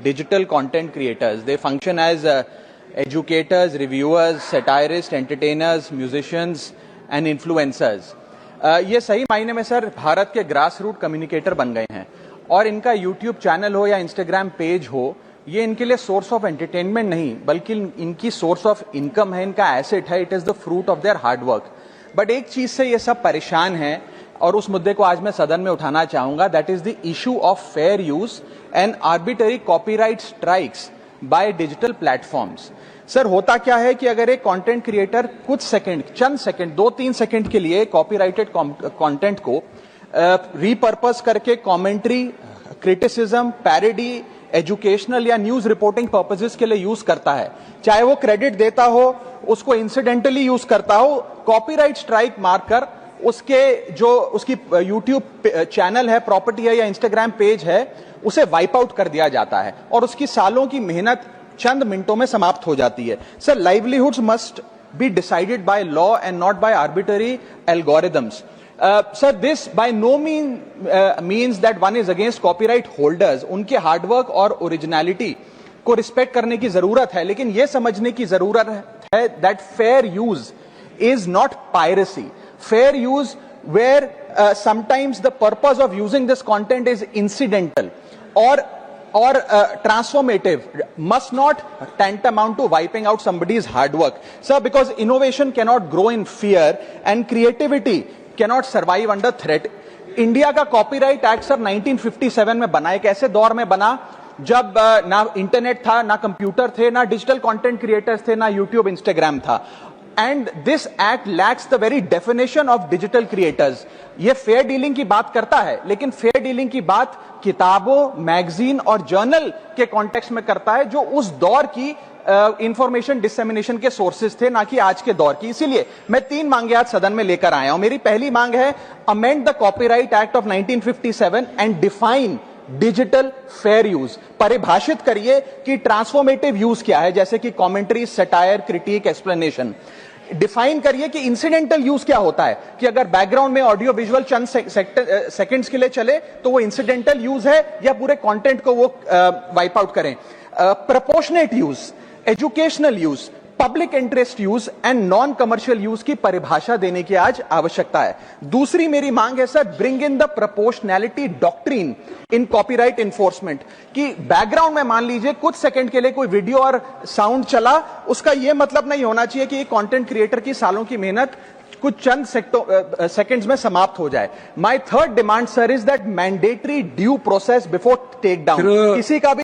digital content creators. They function as educators, reviewers, satirists, entertainers, musicians and influencers. ये सही मायने में sir Bharat के ग्रास रूट कम्युनिकेटर बन गए हैं और इनका यूट्यूब चैनल हो या इंस्टाग्राम पेज हो, ये इनके लिए सोर्स ऑफ एंटरटेनमेंट नहीं बल्कि इनकी सोर्स ऑफ इनकम है, इनका एसेट है. It is the fruit of their hard work. But एक चीज से ये सब परेशान है और उस मुद्दे को आज मैं सदन में उठाना चाहूंगा. That is the issue of fair use and arbitrary copyright strikes by digital platforms. Sir होता क्या है कि अगर एक कंटेंट क्रिएटर कुछ सेकंड, चंद सेकंड, 2-3 सेकंड के लिए कॉपीराइटेड कंटेंट को रीपर्पस करके कमेंट्री, क्रिटिसिज्म, पैरोडी, एजुकेशनल या न्यूज रिपोर्टिंग पर्पसेस के लिए यूज करता है, चाहे वो क्रेडिट देता हो, उसको इंसिडेंटली यूज करता हो, कॉपीराइट स्ट्राइक मारकर उसकी यूट्यूब चैनल है, प्रॉपर्टी है या इंस्टाग्राम पेज है, उसे वाइप आउट कर दिया जाता है और उसकी सालों की मेहनत चंद मिनटों में समाप्त हो जाती है. Sir, livelihoods must be decided by law and not by arbitrary algorithms. Sir, this by no means that one is against copyright holders. उनके हार्डवर्क और ओरिजिनलिटी को रिस्पेक्ट करने की जरूरत है, लेकिन यह समझने की जरूरत है that fair use is not piracy. Fair use where sometimes the purpose of using this content is incidental or transformative must not tantamount to wiping out somebody's hard work. Sir, because innovation cannot grow in fear and creativity cannot survive under threat. India का copyright act sir 1957 में बना. एक ऐसे दौर में बना जब ना इंटरनेट था, ना कंप्यूटर थे, ना डिजिटल कंटेंट क्रिएटर्स थे, ना यूट्यूब, इंस्टाग्राम था. And this act lakhs the very definition of digital creators. ये फेयर डीलिंग की बात करता है, लेकिन फेयर डीलिंग की बात किताबों, मैगजीन और जर्नल के कॉन्टेक्स्ट में करता है, जो उस दौर की इंफॉर्मेशन डिसेमिनेशन के सोर्सेज थे, ना कि आज के दौर की. इसीलिए मैं 3 मांगे आज सदन में लेकर आया हूं. मेरी पहली मांग है, amend the copyright act of 1957 and define digital fair use. परिभाषित करिए कि ट्रांसफॉर्मेटिव यूज क्या है, जैसे कि commentary, satire, critic, explanation. Define करिए कि इंसिडेंटल यूज क्या होता है, कि अगर बैकग्राउंड में ऑडियो विजुअल चंद सेकंड्स के लिए चले तो वो इंसिडेंटल यूज है या पूरे कंटेंट को वो वाइप आउट करें. Proportionate use, educational use, public interest use and non commercial use की परिभाषा देने की आज आवश्यकता है. दूसरी मेरी मांग है sir, bring in the proportionality doctrine in copyright enforcement. कि बैकग्राउंड में मान लीजिए कुछ सेकंड के लिए कोई वीडियो और साउंड चला, उसका यह मतलब नहीं होना चाहिए कि कंटेंट क्रिएटर की सालों की मेहनत कुछ चंद सेकंड्स में समाप्त हो जाए. My third demand sir is that mandatory due process before take down. किसी का भी